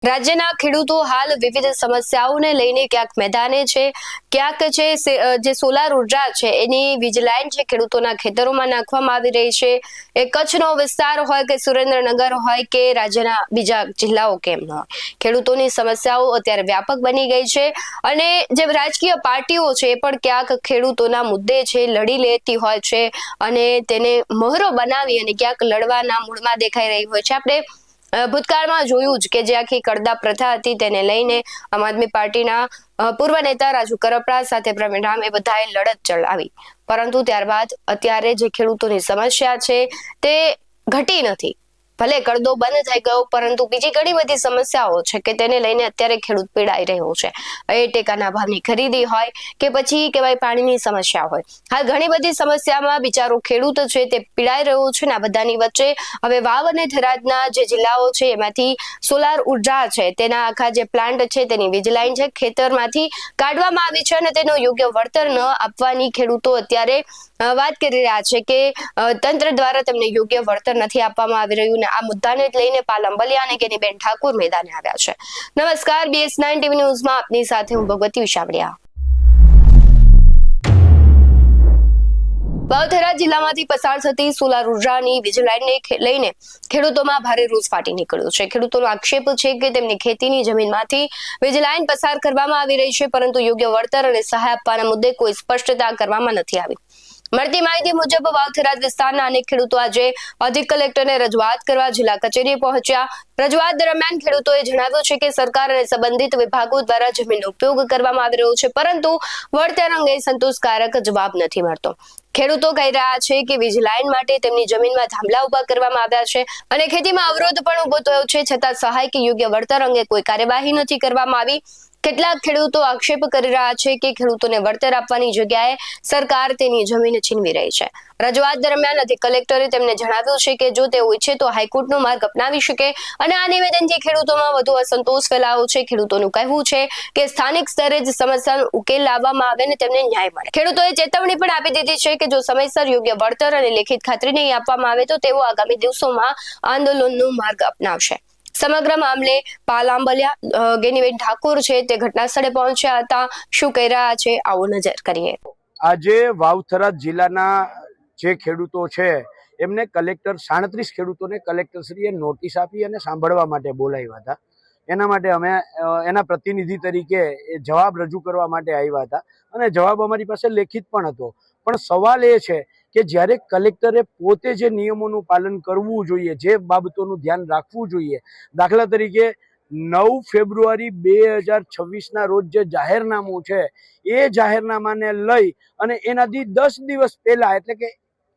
રાજ્યના ખેડૂતો હાલ વિવિધ સમસ્યાઓને લઈને ક્યાંક મેદાને છે, ક્યાંક છે જે સોલાર ઉર્જા છે એની વીજ લાઈન છે ખેડૂતોના ખેતરોમાં નાખવામાં આવી રહી છે। એ કચ્છનો વિસ્તાર હોય કે સુરેન્દ્રનગર હોય કે રાજ્યના બીજા જિલ્લાઓ કેમ ન હોય, ખેડૂતોની સમસ્યાઓ અત્યારે વ્યાપક બની ગઈ છે અને જે રાજકીય પાર્ટીઓ છે એ પણ ક્યાંક ખેડૂતોના મુદ્દે છે લડી લેતી હોય છે અને તેને મહોરો બનાવી અને ક્યાંક લડવાના મૂડમાં દેખાઈ રહી હોય છે। આપણે ભૂતકાળમાં જોયું જ કે જે આખી કડદા પ્રથા હતી તેને લઈને આમ આદમી પાર્ટીના પૂર્વ નેતા રાજુ કરપડા સાથે પ્રવીણ રામ એ બધાએ લડત ચલાવી, પરંતુ ત્યારબાદ અત્યારે જે ખેડૂતોની સમસ્યા છે તે ઘટી નથી। ભલે કડદો બંધ થઈ ગયો પરંતુ બીજી ઘણી બધી સમસ્યાઓ છે કે તેને લઈને અત્યારે ખેડૂત પીડાઈ રહ્યો છે। એ ટેકાના ભાવની ખરીદી હોય કે પછી કે ભાઈ પાણીની સમસ્યા હોય, હાલ ઘણી બધી સમસ્યામાં બિચારો ખેડૂત છે તે પીડાઈ રહ્યો છે ને આ બધાની વચ્ચે હવે વાવ અને થરાદના જે જિલ્લાઓ છે એમાંથી સોલાર ઉર્જા છે તેના આખા જે પ્લાન્ટ છે તેની વીજ લાઈન છે ખેતરમાંથી કાઢવામાં આવી છે અને તેનો યોગ્ય વળતર ન આપવાની ખેડૂતો અત્યારે વાત કરી રહ્યા છે કે તંત્ર દ્વારા તેમને યોગ્ય વળતર નથી આપવામાં આવી રહ્યું। આ મુદ્દાને લઈને પાલંબલિયા અને ગેનીબેન ઠાકોર મેદાને આવ્યા છે। નમસ્કાર, BS9 ટીવી ન્યૂઝમાં આપની સાથે હું ભગવતી વિશાવડિયા। વાવ-થરાદ જિલ્લામાંથી પસાર થતી સોલાર ઉર્જાની વીજ લાઈનને લઈને ખેડૂતોમાં ભારે રોષ ફાટી નીકળ્યો છે। ખેડૂતોનો આક્ષેપ છે કે તેમની ખેતીની જમીનમાંથી વીજ લાઈન પસાર કરવામાં આવી રહી છે પરંતુ યોગ્ય વળતર અને સહાય આપવાના મુદ્દે કોઈ સ્પષ્ટતા કરવામાં નથી આવી। મળતી માહિતી મુજબ વાવ-થરાદ વિસ્તારના અનેક ખેડૂતો આજે અધિક કલેક્ટરને રજૂઆત કરવા જિલ્લા કચેરીએ પહોંચ્યા। રજૂઆત દરમિયાન ખેડૂતોએ જણાવ્યું છે કે સરકાર અને સંબંધિત વિભાગો દ્વારા જમીનનો ઉપયોગ કરવામાં આવી રહ્યો છે પરંતુ વળતર અંગે સંતોષકારક જવાબ નથી મળતો। ખેડૂતો કહી રહ્યા છે કે વીજ લાઈન માટે તેમની જમીનમાં થાંભલા ઉભા કરવામાં આવ્યા છે અને ખેતીમાં અવરોધ પણ ઉભો થયો છે, છતાં સહાય કે યોગ્ય વળતર અંગે કોઈ કાર્યવાહી નથી કરવામાં આવી। કેટલાક ખેડૂતો આક્ષેપ કરી રહ્યા છે કે ખેડૂતોને વળતર આપવાની જગ્યાએ સરકાર તેની જમીન છીનવી રહી છે। રજૂઆત દરમિયાન અધિક કલેક્ટરે તેમને જણાવ્યું છે કે જો તેઓ ઈચ્છે તો હાઈકોર્ટનો માર્ગ અપનાવી શકે અને આ નિવેદનથી ખેડૂતોમાં વધુ અસંતોષ ફેલાયો છે। ખેડૂતોનું કહેવું છે કે સ્થાનિક સ્તરે જ સમસ્યાનો ઉકેલ લાવવામાં આવે અને તેમને ન્યાય મળે। ખેડૂતોએ ચેતવણી પણ આપી દીધી છે કે જો સમયસર યોગ્ય વળતર અને લેખિત ખાતરી નહીં આપવામાં આવે તો તેઓ આગામી દિવસોમાં આંદોલનનો માર્ગ અપનાવશે। સમગ્ર મામલે પાલંબલિયા ગેનીબેન ઠાકોર છે તે ઘટના સ્થળે પહોંચ્યા હતા। શું કહી રહ્યા છે આવો નજર કરીએ। આજે વાવ-થરાદ જિલ્લાના જે ખેડૂતો છે એમને કલેક્ટર 37 ખેડૂતોને કલેક્ટરશ્રીએ નોટિસ આપી અને સાંભળવા માટે બોલાવ્યા હતા। એના માટે અમે એના પ્રતિનિધિ તરીકે જવાબ રજૂ કરવા માટે આવ્યા હતા અને જવાબ અમારી પાસે લેખિત પણ હતો। પણ સવાલ એ છે કે જ્યારે કલેક્ટરે પોતે જે નિયમોનું પાલન કરવું જોઈએ, જે બાબતોનું ધ્યાન રાખવું જોઈએ, દાખલા તરીકે 9 ફેબ્રુઆરી 2026ના રોજ જે જાહેરનામું છે એ જાહેરનામાને લઈ અને એનાથી 10 દિવસ પહેલા એટલે કે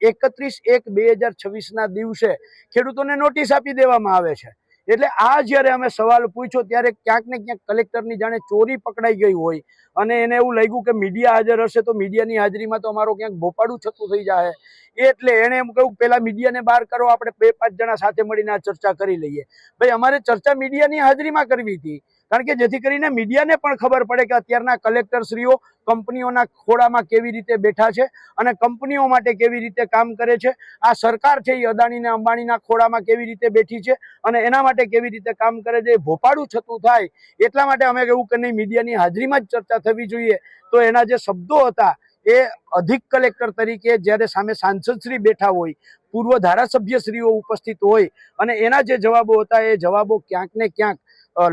31/1/2026ના દિવસે ખેડૂતોને નોટિસ આપી દેવામાં આવે છે। એટલે આ જ્યારે અમે સવાલ પૂછ્યો ત્યારે ક્યાંક ને ક્યાંક કલેક્ટરની જાણે ચોરી પકડાઈ ગઈ હોય અને એને એવું લાગ્યું કે મીડિયા હાજર હશે તો મીડિયાની હાજરીમાં તો અમારો ક્યાંક ભોપાડું થતું થઈ જાય, એટલે એણે એમ કહ્યું પેલા મીડિયાને બહાર કરો, આપણે 2-5 જણા સાથે મળીને આ ચર્ચા કરી લઈએ। ભાઈ અમારે ચર્ચા મીડિયાની હાજરીમાં કરવી હતી, કારણ કે જેથી કરીને મીડિયાને પણ ખબર પડે કે અત્યારના કલેક્ટરશ્રીઓ કંપનીઓના ખોળામાં કેવી રીતે બેઠા છે અને કંપનીઓ માટે કેવી રીતે કામ કરે છે। આ સરકાર છે એ અદાણીને અંબાણીના ખોળામાં કેવી રીતે બેઠી છે અને એના માટે કેવી રીતે કામ કરે છે, ભોપાળું થતું થાય એટલા માટે અમે કહ્યું કે નહીં, મીડિયાની હાજરીમાં જ ચર્ચા થવી જોઈએ। તો એના જે શબ્દો હતા એ અધિક કલેક્ટર તરીકે જ્યારે સામે સાંસદશ્રી બેઠા હોય, પૂર્વ ધારાસભ્યશ્રીઓ ઉપસ્થિત હોય અને એના જે જવાબો હતા એ જવાબો ક્યાંક ને ક્યાંક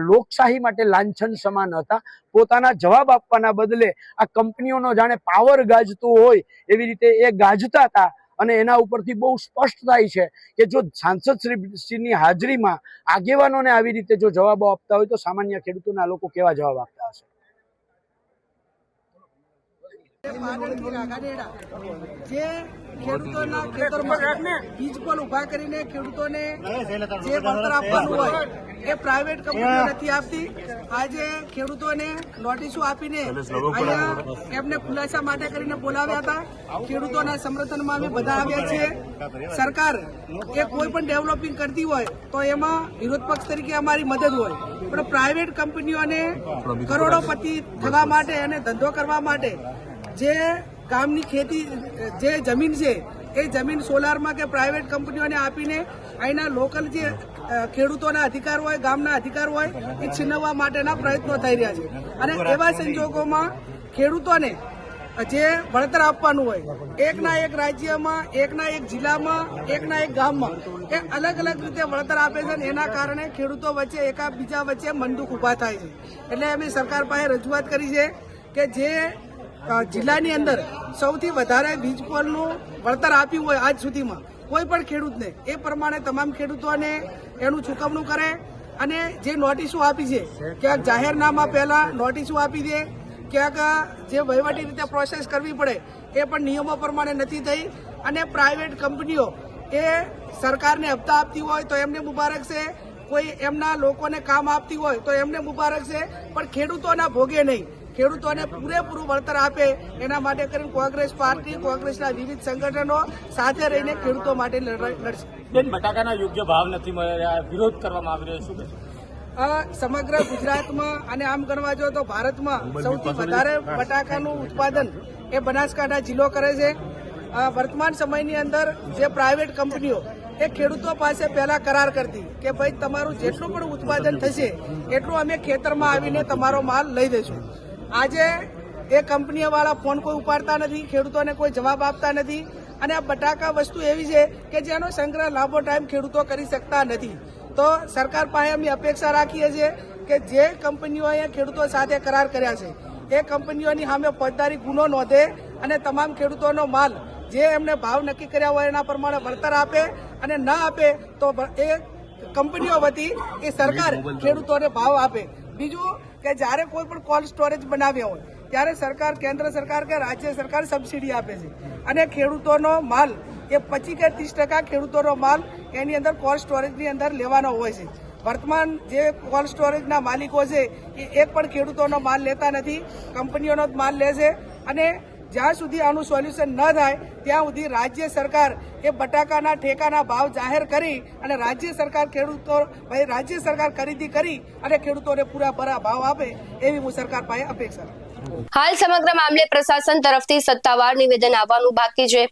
લોકશાહી માટે લાંછન સમાન હતા। પોતાના જવાબ આપવાના બદલે આ કંપનીઓનો જાણે પાવર ગાજતો હોય એવી રીતે એ ગાજતા હતા અને એના ઉપરથી બહુ સ્પષ્ટ થાય છે કે જો સાંસદશ્રીની હાજરીમાં આગેવાનોને આવી રીતે જો જવાબો આપતા હોય તો સામાન્ય ખેડૂતોના લોકો કેવા જવાબ આપતા હશે। જે ખેડૂતોના ખેતરમાં વીજ પોલ ઉભા કરીને ખેડૂતોને જે વળતર આપવાનું હોય એ પ્રાઇવેટ કંપનીઓ નથી આપતી। આજે ખેડૂતોને નોટિસો આપીને અહીંયા એમને ખુલાસા માટે કરીને બોલાવ્યા હતા। ખેડૂતોના સમર્થનમાં અમે બધા આવ્યા છીએ। સરકાર એ કોઈ પણ ડેવલપિંગ કરતી હોય તો એમાં વિરોધ પક્ષ તરીકે અમારી મદદ હોય, પણ પ્રાઇવેટ કંપનીઓને કરોડોપતિ થવા માટે અને ધંધો કરવા માટે જે ગામની ખેતી જે જમીન છે એ જમીન સોલારમાં કે પ્રાઇવેટ કંપનીઓને આપીને અહીંના લોકલ જે ખેડૂતોના અધિકાર હોય, ગામના અધિકાર હોય, એ છીનવવા માટેના પ્રયત્નો થઈ રહ્યા છે. અને એવા સંજોગોમાં ખેડૂતોને જે વળતર આપવાનું હોય, એકના એક રાજ્યમાં, એકના એક જિલ્લામાં, એકના એક ગામમાં એ અલગ અલગ રીતે વળતર આપે છે. અને એના કારણે ખેડૂતો વચ્ચે એકાબીજા વચ્ચે મનદુખ ઉભા થાય છે. એટલે અમે સરકાર પાસે રજૂઆત કરી છે કે જે જિલ્લાની અંદર સૌથી વધારે વીજપોલનું વળતર આપ્યું હોય આજ સુધીમાં કોઈ પણ ખેડૂતને, એ પ્રમાણે તમામ ખેડૂતોને એનું ચૂકવણું કરે. અને જે નોટિસો આપી છે, ક્યાંક જાહેરનામા પહેલા નોટિસો આપી દે, ક્યાંક જે વહીવટી રીતે પ્રોસેસ કરવી પડે એ પણ નિયમો પ્રમાણે નથી થઈ. અને પ્રાઇવેટ કંપનીઓ એ સરકારને હપ્તા આપતી હોય તો એમને મુબારક છે, કોઈ એમના લોકોને કામ આપતી હોય તો એમને મુબારક છે, પણ ખેડૂતોના ભોગે નહીં, ખેડૂતોને પૂરેપૂરું વળતર આપે એના માટે કરીને કોંગ્રેસ પાર્ટી, કોંગ્રેસના વિવિધ સંગઠનો સાથે રહીને ખેડૂતો માટે લડશે. બેન, બટાકાના યોગ્ય ભાવ નથી મળ્યા, વિરોધ કરવામાં આવી રહ્યો છે. સમગ્ર ગુજરાતમાં અને આમ ગણવા જો તો ભારતમાં સૌથી વધારે બટાકાનું ઉત્પાદન એ બનાસકાંઠા જિલ્લો કરે છે. વર્તમાન સમયની અંદર જે પ્રાઇવેટ કંપનીઓ એ ખેડૂતો પાસે પહેલા કરાર કરતી કે ભાઈ તમારું જેટલું પણ ઉત્પાદન થશે એટલું અમે ખેતરમાં આવીને તમારો માલ લઈ દઈશું. આજે એ કંપનીવાળા ફોન કોઈ ઉપાડતા નથી, ખેડૂતોને કોઈ જવાબ આપતા નથી. અને આ બટાકા વસ્તુ એવી છે કે જેનો સંગ્રહ લાંબો ટાઈમ ખેડૂતો કરી શકતા નથી. તો સરકાર પાસે અમે અપેક્ષા રાખીએ છીએ કે જે કંપનીઓએ ખેડૂતો સાથે કરાર કર્યા છે એ કંપનીઓની સામે ફોજદારી ગુનો નોંધે અને તમામ ખેડૂતોનો માલ જે એમને ભાવ નક્કી કર્યા હોય એના પ્રમાણે વળતર આપે. અને ન આપે તો એ કંપનીઓ વતી એ સરકાર ખેડૂતોને ભાવ આપે. બીજું કે જ્યારે કોઈ પણ કોલ્ડ સ્ટોરેજ બનાવ્યા હોય ત્યારે સરકાર, કેન્દ્ર સરકાર કે રાજ્ય સરકાર સબસિડી આપે છે. અને ખેડૂતોનો માલ એ 25 કે 30% ખેડૂતોનો માલ એની અંદર કોલ્ડ સ્ટોરેજની અંદર લેવાનો હોય છે. વર્તમાન જે કોલ્ડ સ્ટોરેજના માલિકો છે એ એક પણ ખેડૂતોનો માલ લેતા નથી, કંપનીઓનો જ માલ લે છે. અને જ્યાં સુધી આનું સોલ્યુશન ન થાય ત્યાં સુધી રાજ્ય સરકાર એ બટાકાના ઠેકાના ભાવ જાહેર કરી અને રાજ્ય સરકાર ખરીદી કરી અને ખેડૂતોને પૂરા ભાવ આપે એવી હું સરકાર પાસે અપેક્ષા રાખું. હાલ સમગ્ર મામલે પ્રશાસન તરફથી સત્તાવાર નિવેદન આવવાનું બાકી છે.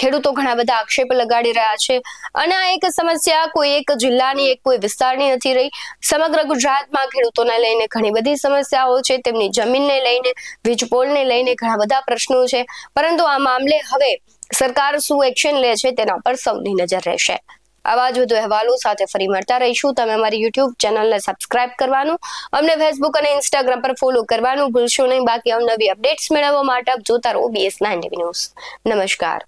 ખેડૂતો ઘણા બધા આક્ષેપ લગાડી રહ્યા છે અને આ એક સમસ્યા કોઈ એક જિલ્લાની, એક કોઈ વિસ્તારની નથી રહી. સમગ્ર ગુજરાતમાં ખેડૂતોને લઈને ઘણી બધી સમસ્યાઓ છે. તેમની જમીનને લઈને, વીજપોલને લઈને ઘણા બધા પ્રશ્નો છે. પરંતુ આ મામલે હવે સરકાર શું એક્શન લે છે તેના પર સૌની નજર રહેશે. આવા જ વધુ અહેવાલો સાથે ફરી મળતા રહીશું. તમે અમારી YouTube ચેનલને સબસ્ક્રાઇબ કરવાનું, અમને Facebook અને Instagram પર ફોલો કરવાનું ભૂલશો નહીં. બાકી અવનવી અપડેટ્સ મેળવવા માટે આપ જોતા રહો BS9 ન્યૂઝ. નમસ્કાર.